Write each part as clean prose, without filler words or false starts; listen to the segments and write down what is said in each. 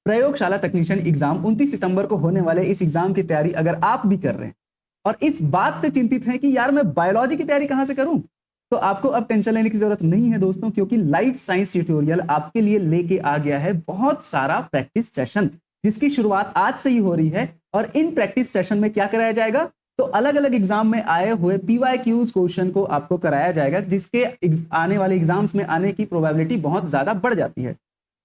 प्रयोगशाला तकनीशियन एग्जाम 29 सितंबर को होने वाले इस एग्जाम की तैयारी अगर आप भी कर रहे हैं और इस बात से चिंतित हैं कि यार मैं बायोलॉजी की तैयारी कहां से करूं, तो आपको अब टेंशन लेने की जरूरत नहीं है दोस्तों, क्योंकि लाइफ साइंस ट्यूटोरियल आपके लिए लेके आ गया है बहुत सारा प्रैक्टिस सेशन, जिसकी शुरुआत आज से ही हो रही है। और इन प्रैक्टिस सेशन में क्या कराया जाएगा, तो अलग अलग एग्जाम में आए हुए PYQs क्वेश्चन को आपको कराया जाएगा, जिसके आने वाले एग्जाम्स में आने की प्रोबेबिलिटी बहुत ज्यादा बढ़ जाती है।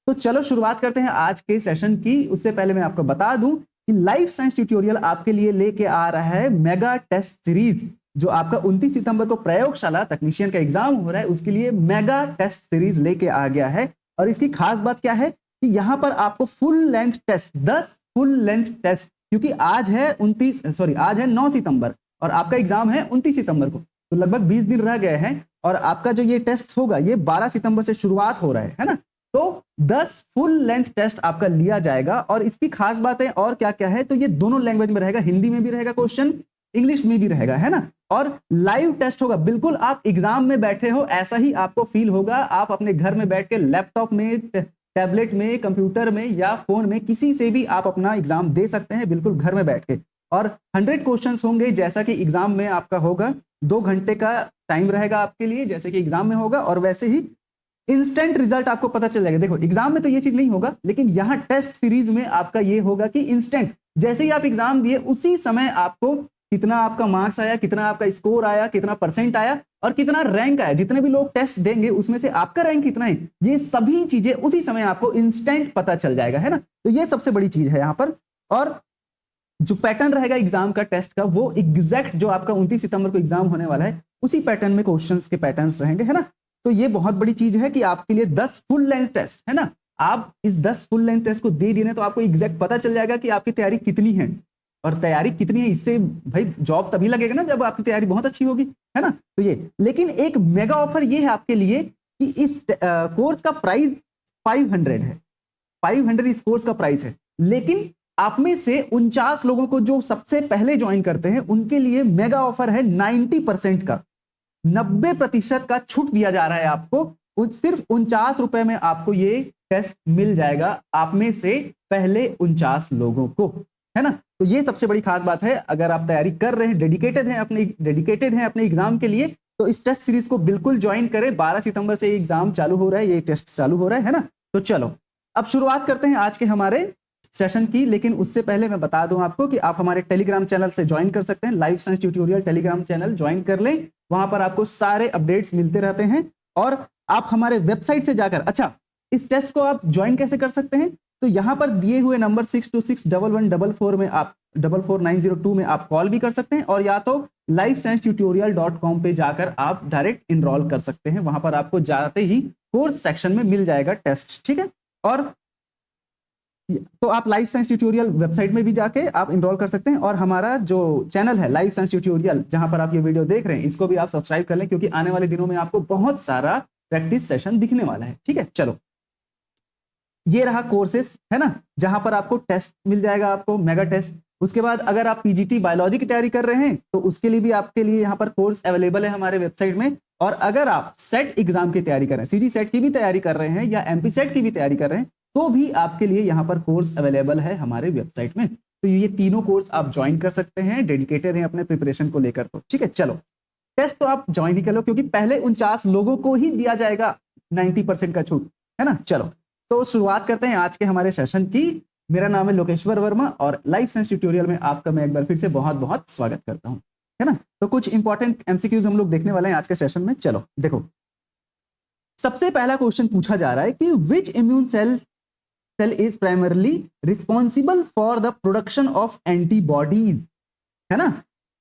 तो चलो शुरुआत करते हैं आज के सेशन की। उससे पहले मैं आपको बता दूं कि लाइफ साइंस ट्यूटोरियल आपके लिए लेके आ रहा है मेगा टेस्ट सीरीज, जो आपका 29 सितंबर को प्रयोगशाला तकनीशियन का एग्जाम हो रहा है, उसके लिए मेगा टेस्ट सीरीज लेके आ गया है। और इसकी खास बात क्या है कि यहां पर आपको full length test, 10 full length test, क्योंकि आज है 9 सितंबर और आपका एग्जाम है 29 सितंबर को, तो लगभग 20 दिन रह गए हैं। और आपका जो ये टेस्ट होगा ये 12 सितंबर से शुरुआत हो रहा है ना। तो 10 फुल लेंथ टेस्ट आपका लिया जाएगा। और इसकी खास बातें और क्या क्या है, तो ये दोनों लैंग्वेज में रहेगा, हिंदी में भी रहेगा क्वेश्चन, इंग्लिश में भी रहेगा, है ना। और लाइव टेस्ट होगा, बिल्कुल आप एग्जाम में बैठे हो ऐसा ही आपको फील होगा। आप अपने घर में बैठ के लैपटॉप में, टैबलेट में, कंप्यूटर में या फोन में, किसी से भी आप अपना एग्जाम दे सकते हैं, बिल्कुल घर में बैठ के। और 100 क्वेश्चंस होंगे, जैसा कि एग्जाम में आपका होगा। 2 घंटे का टाइम रहेगा आपके लिए, जैसे कि एग्जाम में होगा। और वैसे ही इंस्टेंट रिजल्ट आपको पता चल जाएगा। देखो एग्जाम में तो ये चीज नहीं होगा, लेकिन यहाँ टेस्ट सीरीज में आपका ये होगा कि इंस्टेंट, जैसे ही आप एग्जाम दिए उसी समय आपको कितना आपका मार्क्स आया, कितना आपका स्कोर आया, कितना परसेंट आया और कितना रैंक आया, जितने भी लोग टेस्ट देंगे उसमें से आपका रैंक कितना है, ये सभी चीजें उसी समय आपको इंस्टेंट पता चल जाएगा, है ना। तो ये सबसे बड़ी चीज है यहाँ पर। और जो पैटर्न रहेगा एग्जाम का, टेस्ट का, वो एग्जैक्ट जो आपका 29 सितंबर को एग्जाम होने वाला है उसी पैटर्न में क्वेश्चंस के पैटर्न्स रहेंगे, है ना। तो ये बहुत बड़ी चीज है कि आपके लिए 10 फुल लेंथ टेस्ट, है ना। आप इस 10 फुल लेंथ टेस्ट को दे दिए तो आपको एग्जैक्ट पता चल जाएगा कि आपकी तैयारी कितनी है। और तैयारी कितनी है, इससे भाई जॉब तभी लगेगा ना जब आपकी तैयारी बहुत अच्छी होगी, है ना। तो ये, लेकिन एक मेगा ऑफर ये है आपके लिए कि इस कोर्स का प्राइस 500 है। 500 इस कोर्स का प्राइस है, लेकिन आप में से 49 लोगों को जो सबसे पहले ज्वाइन करते हैं उनके लिए मेगा ऑफर है 90% का, 90% का छूट दिया जा रहा है आपको। सिर्फ 49 रुपए में आपको ये टेस्ट मिल जाएगा, आप में से पहले 49 लोगों को, है ना। तो ये सबसे बड़ी खास बात है। अगर आप तैयारी कर रहे हैं, डेडिकेटेड हैं अपने एग्जाम के लिए, तो इस टेस्ट सीरीज को बिल्कुल ज्वाइन करें। 12 सितंबर से एग्जाम चालू हो रहा है, ये टेस्ट चालू हो रहा है ना। तो चलो अब शुरुआत करते हैं आज के हमारे सेशन की। लेकिन उससे पहले मैं बता दूं आपको कि आप हमारे टेलीग्राम चैनल से ज्वाइन कर सकते हैं। Life science tutorial Telegram channel join कर लें, वहां पर आपको सारे अपडेट्स मिलते रहते हैं। और आप हमारे वेबसाइट से जाकर, अच्छा इस टेस्ट को आप ज्वाइन कैसे कर सकते हैं, तो यहां पर दिए हुए नंबर 62611144 में आप 44902 में आप कॉल भी कर सकते हैं, और या तो lifesciencetutorial.com पे जाकर आप डायरेक्ट इनरोल कर सकते हैं। वहां पर आपको जाते ही कोर्स सेक्शन में मिल जाएगा टेस्ट, ठीक है। और तो आप लाइफ साइंस ट्यूटोरियल वेबसाइट में भी जाके आप इनरोल कर सकते हैं। और हमारा जो चैनल है लाइफ साइंस ट्यूटोरियल, जहां पर आप ये वीडियो देख रहे हैं, इसको भी आप सब्सक्राइब कर लें, क्योंकि आने वाले दिनों में आपको बहुत सारा प्रैक्टिस सेशन दिखने वाला है, ठीक है। चलो ये रहा कोर्सेस, है ना, जहां पर आपको टेस्ट मिल जाएगा, आपको मेगा टेस्ट। उसके बाद अगर आप पीजीटी बायोलॉजी की तैयारी कर रहे हैं तो उसके लिए भी आपके लिए यहाँ पर कोर्स अवेलेबल है हमारे वेबसाइट में। और अगर आप सेट एग्जाम की तैयारी कर रहे हैं, सीजी सेट की भी तैयारी कर रहे हैं या एमपी सेट की भी तैयारी कर रहे हैं, तो भी आपके लिए यहाँ पर कोर्स अवेलेबल है हमारे वेबसाइट में। तो ये तीनों कोर्स आप ज्वाइन कर सकते हैं, डेडिकेटेड हैं अपने प्रिपरेशन को लेकर, तो ठीक है। चलो टेस्ट तो आप ज्वाइन ही कर लो, क्योंकि पहले 49 लोगों को ही दिया जाएगा 90% का छूट, है ना। चलो तो शुरुआत करते हैं आज के हमारे सेशन की। मेरा नाम है लोकेश्वर वर्मा और लाइफ साइंस ट्यूटोरियल में आपका मैं एक बार फिर से बहुत बहुत स्वागत करता हूं, है ना। तो कुछ इंपॉर्टेंट एमसीक्यूज हम लोग देखने वाले हैं आज के सेशन में। चलो देखो, सबसे पहला क्वेश्चन पूछा जा रहा है कि which immune cell is primarily responsible for the production of antibodies, है ना।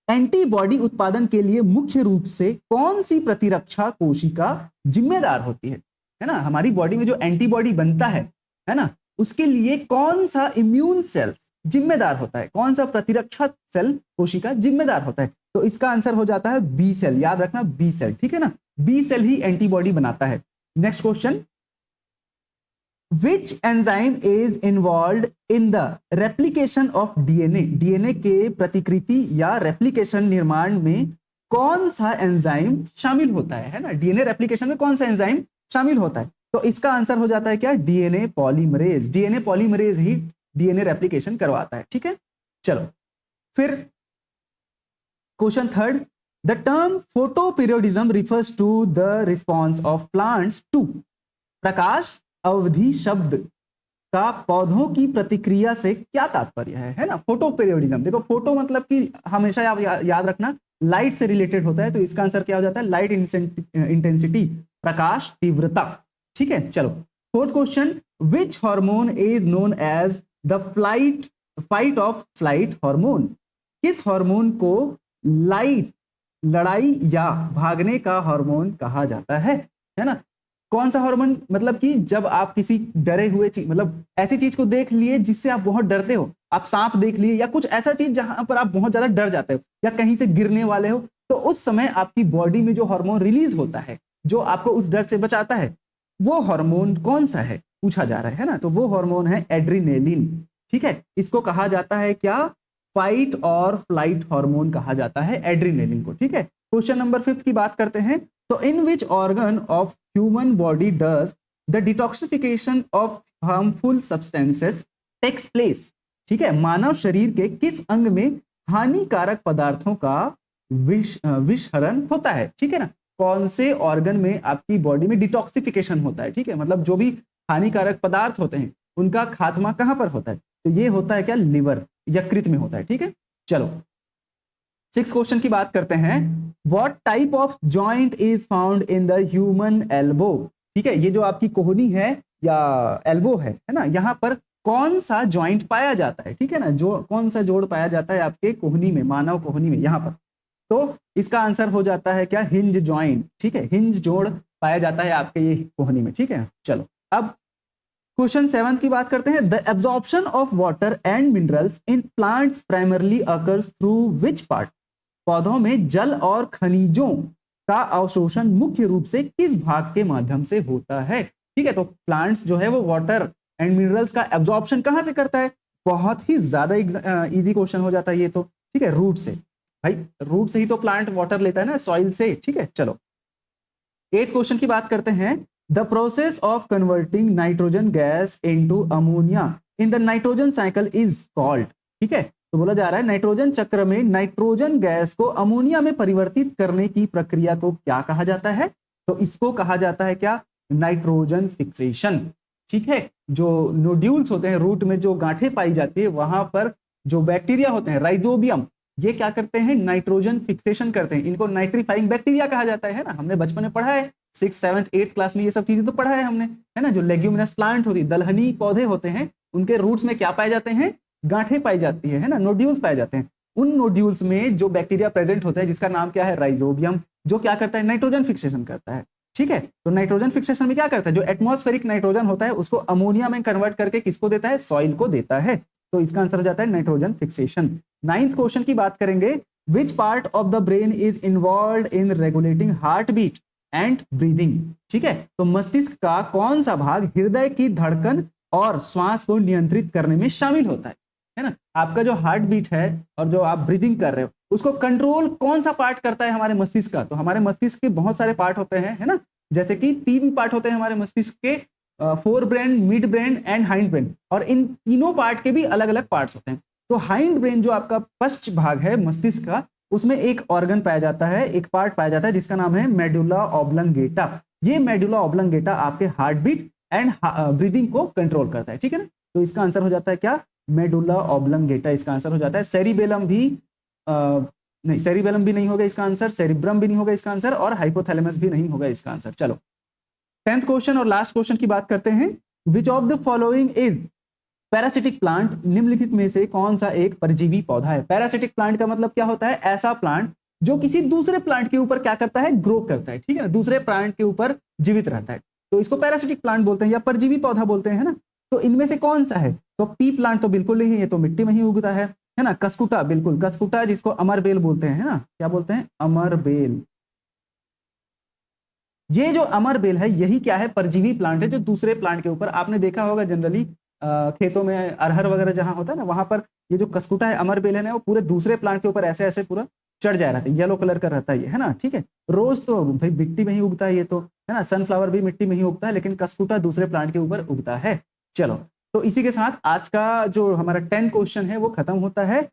एंटीबॉडी उत्पादन के लिए मुख्य रूप से कौन सी प्रतिरक्षा कोशिका जिम्मेदार होती है ना। हमारी बॉडी में जो एंटीबॉडी बनता है ना, उसके लिए कौन सा इम्यून सेल जिम्मेदार होता है, कौन सा प्रतिरक्षा सेल कोशिका जिम्मेदार होता है। तो इसका आंसर हो जाता है बी सेल, याद रखना बी सेल, ठीक है ना। बी सेल ही एंटीबॉडी बनाता है। Next question, which enzyme is involved in the replication of DNA, DNA के प्रतिकृति या रेप्लिकेशन निर्माण में कौन सा एंजाइम शामिल होता है ना। डीएनए रेप्लिकेशन में कौन सा एंजाइम शामिल होता है, तो इसका आंसर हो जाता है क्या, डीएनए पॉलीमरेज। डीएनए पॉलीमरेज ही डीएनए रेप्लिकेशन करवाता है, ठीक है। चलो फिर question third, the term photoperiodism refers to the response of plants to, प्रकाश अवधि शब्द का पौधों की प्रतिक्रिया से क्या तात्पर्य है ना। फोटो पीरियोडिज्म, देखो फोटो मतलब कि हमेशा आप याद रखना लाइट से रिलेटेड होता है, तो इसका आंसर क्या हो जाता है, लाइट इंटेंसिटी, प्रकाश तीव्रता, ठीक है। चलो fourth question, which hormone is known as the fight of flight hormone, किस हार्मोन को लड़ाई या भागने का हार्मोन कहा जाता है ना। कौन सा हार्मोन, मतलब कि जब आप किसी डरे हुए चीज, मतलब ऐसी चीज को देख लिए जिससे आप बहुत डरते हो, आप सांप देख लिए या कुछ ऐसा चीज जहां पर आप बहुत ज्यादा डर जाते हो या कहीं से गिरने वाले हो, तो उस समय आपकी बॉडी में जो हार्मोन रिलीज होता है जो आपको उस डर से बचाता है, वो हार्मोन कौन सा है पूछा जा रहा है ना। तो वो हार्मोन है एड्रीनेलिन, ठीक है। इसको कहा जाता है क्या, फाइट और फ्लाइट हार्मोन कहा जाता है एड्रीनेलिन को, ठीक है। क्वेश्चन नंबर 5 की बात करते हैं, तो in which organ of human body does the detoxification of harmful substances takes place, ठीक है। मानव शरीर के किस अंग में हानिकारक पदार्थों का विषहरण होता है, ठीक है ना। कौन से ऑर्गन में आपकी बॉडी में डिटॉक्सिफिकेशन होता है, ठीक है, मतलब जो भी हानिकारक पदार्थ होते हैं उनका खात्मा कहां पर होता है, तो ये होता है क्या, लिवर, यकृत में होता है, ठीक है। चलो 6 क्वेश्चन की बात करते हैं, what type of joint is found in the human elbow, ठीक है। ये जो आपकी कोहनी है या एल्बो है ना, यहाँ पर कौन सा जॉइंट पाया जाता है, ठीक है ना, जो कौन सा जोड़ पाया जाता है आपके कोहनी में, मानव कोहनी में यहाँ पर, तो इसका आंसर हो जाता है क्या, हिंज जॉइंट, ठीक है। हिंज जोड़ पाया जाता है आपके ये कोहनी में, ठीक है। चलो अब क्वेश्चन 7 की बात करते हैं, the absorption of water and minerals in plants primarily occurs through which part, पौधों में जल और खनिजों का अवशोषण मुख्य रूप से किस भाग के माध्यम से होता है, ठीक है। तो प्लांट्स जो है वो वाटर एंड मिनरल्स का एब्जॉर्प्शन कहां से करता है, बहुत ही ज्यादा इजी क्वेश्चन हो जाता है ये तो, ठीक है, रूट से, भाई रूट से ही तो प्लांट वाटर लेता है ना, सॉइल से, ठीक है। चलो 8th क्वेश्चन की बात करते हैं, the process of converting nitrogen gas into ammonia in the nitrogen cycle is called, ठीक है। तो बोला जा रहा है नाइट्रोजन चक्र में नाइट्रोजन गैस को अमोनिया में परिवर्तित करने की प्रक्रिया को क्या कहा जाता है, तो इसको कहा जाता है क्या, नाइट्रोजन फिक्सेशन, ठीक है। जो नोड्यूल्स होते हैं, रूट में जो गांठें पाई जाती है, वहां पर जो बैक्टीरिया होते हैं राइजोबियम, ये क्या करते हैं, नाइट्रोजन फिक्सेशन करते हैं, इनको नाइट्रीफाइंग बैक्टीरिया कहा जाता है ना। हमने बचपन में पढ़ा है 6th 7th 8th क्लास में, ये सब चीजें तो पढ़ा है हमने, है ना। जो लेग्यूमिनस प्लांट होती है, दलहनी पौधे होते हैं, उनके रूट्स में क्या पाए जाते हैं, गांठें पाई जाती है ना, नोड्यूल्स पाए जाते हैं। उन नोड्यूल्स में जो बैक्टीरिया प्रेजेंट होता है जिसका नाम क्या है, राइजोबियम, जो क्या करता है, नाइट्रोजन फिक्सेशन करता है, ठीक है। तो नाइट्रोजन फिक्सेशन में क्या करता है, जो एटमॉस्फेरिक नाइट्रोजन होता है उसको अमोनिया में कन्वर्ट करके किसको देता है, सॉइल को देता है। तो इसका आंसर हो जाता है नाइट्रोजन फिक्सेशन। 9th क्वेश्चन की बात करेंगे, which part of the brain is involve in regulating heart beat and breathing, ठीक है। तो मस्तिष्क का कौन सा भाग हृदय की धड़कन और श्वास को नियंत्रित करने में शामिल होता है ना। आपका जो हार्ट बीट है और जो आप ब्रीदिंग कर रहे हो उसको कंट्रोल कौन सा पार्ट करता है, हमारे मस्तिष्क का। तो हमारे मस्तिष्क के बहुत सारे पार्ट होते हैं, है ना, जैसे कि 3 पार्ट होते हैं हमारे मस्तिष्क के, fore brain, mid brain and hind brain, और इन तीनों पार्ट के भी अलग अलग पार्ट्स होते हैं। तो हाइंड ब्रेन जो आपका पश्च भाग है मस्तिष्क का, उसमें एक ऑर्गन पाया जाता है, एक पार्ट पाया जाता है जिसका नाम है मेडुला ऑब्लंगेटा। ये मेडुला ऑब्लंगेटा आपके हार्ट बीट एंड ब्रीदिंग को कंट्रोल करता है, ठीक है ना। तो इसका आंसर हो जाता है क्या, मेडुला ऑब्लंगेटा इसका आंसर हो जाता है। सेरिबेलम भी नहीं, सेरिबेलम भी नहीं होगा इसका आंसर, सेरिब्रम भी नहीं होगा इसका आंसर, और हाइपोथैलेमस भी नहीं होगा इसका आंसर। चलो 10th क्वेश्चन और लास्ट क्वेश्चन की बात करते हैं, which of the following is parasitic plant, निम्नलिखित में से कौन सा एक परजीवी पौधा है। पैरासिटिक प्लांट का मतलब क्या होता है, ऐसा प्लांट जो किसी दूसरे प्लांट के ऊपर क्या करता है, ग्रो करता है, ठीक है ना, दूसरे प्लांट के ऊपर जीवित रहता है, तो इसको पैरासिटिक प्लांट बोलते हैं या परजीवी पौधा बोलते हैं, है ना। तो इनमें से कौन सा है, तो पी प्लांट तो बिल्कुल नहीं है, ये तो मिट्टी में ही उगता है ना। कसकुटा, बिल्कुल कसकुटा, जिसको अमरबेल बोलते हैं, है ना, क्या बोलते हैं, अमरबेल। ये जो अमरबेल है यही क्या है, परजीवी प्लांट है जो दूसरे प्लांट के ऊपर, आपने देखा होगा जनरली खेतों में अरहर वगैरह जहां होता है ना, वहां पर ये जो कसकुटा है, अमरबेल है ना, वो पूरे दूसरे प्लांट के ऊपर ऐसे ऐसे पूरा चढ़ जाया रहता है, येलो कलर का रहता है ना, ठीक है। रोज तो भाई मिट्टी में ही उगता है, ये तो है ना, सनफ्लावर भी मिट्टी में ही उगता है, लेकिन कस्कुटा दूसरे प्लांट के ऊपर उगता है। चलो, तो इसी के साथ आज का जो हमारा 10 क्वेश्चन है वो खत्म होता है।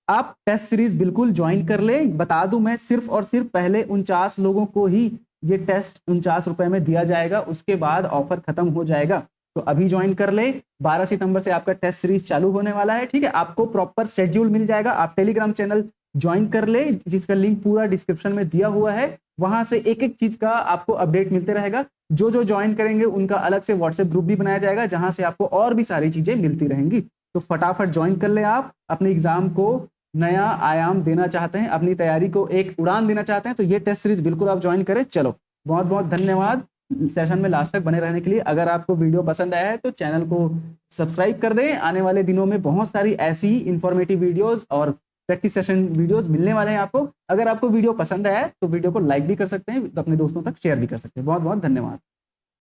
आप टेस्ट सीरीज बिल्कुल ज्वाइन कर ले। बता दूं मैं, सिर्फ और सिर्फ पहले 49 लोगों को ही ये टेस्ट 49 रुपए में दिया जाएगा, उसके बाद ऑफर खत्म हो जाएगा। तो अभी ज्वाइन कर ले, 12 सितंबर से आपका टेस्ट सीरीज चालू होने वाला है, ठीक है। आपको प्रॉपर शेड्यूल मिल जाएगा, आप टेलीग्राम चैनल ज्वाइन कर ले, जिसका लिंक पूरा डिस्क्रिप्शन में दिया हुआ है। वहां से एक एक चीज का आपको अपडेट मिलते रहेगा। जो जो ज्वाइन करेंगे उनका अलग से व्हाट्सएप ग्रुप भी बनाया जाएगा, जहां से आपको और भी सारी चीजें मिलती रहेंगी। तो फटाफट ज्वाइन कर ले। आप अपने एग्जाम को नया आयाम देना चाहते हैं, अपनी तैयारी को एक उड़ान देना चाहते हैं, तो ये टेस्ट सीरीज बिल्कुल आप ज्वाइन करें। चलो, बहुत बहुत धन्यवाद सेशन में लास्ट तक बने रहने के लिए। अगर आपको वीडियो पसंद आया है तो चैनल को सब्सक्राइब कर दें। आने वाले दिनों में बहुत सारी ऐसी इंफॉर्मेटिव वीडियोस और प्रैक्टिस सेशन वीडियोस मिलने वाले हैं आपको। अगर आपको वीडियो पसंद आया है तो वीडियो को लाइक भी कर सकते हैं, तो अपने दोस्तों तक शेयर भी कर सकते हैं। बहुत बहुत धन्यवाद।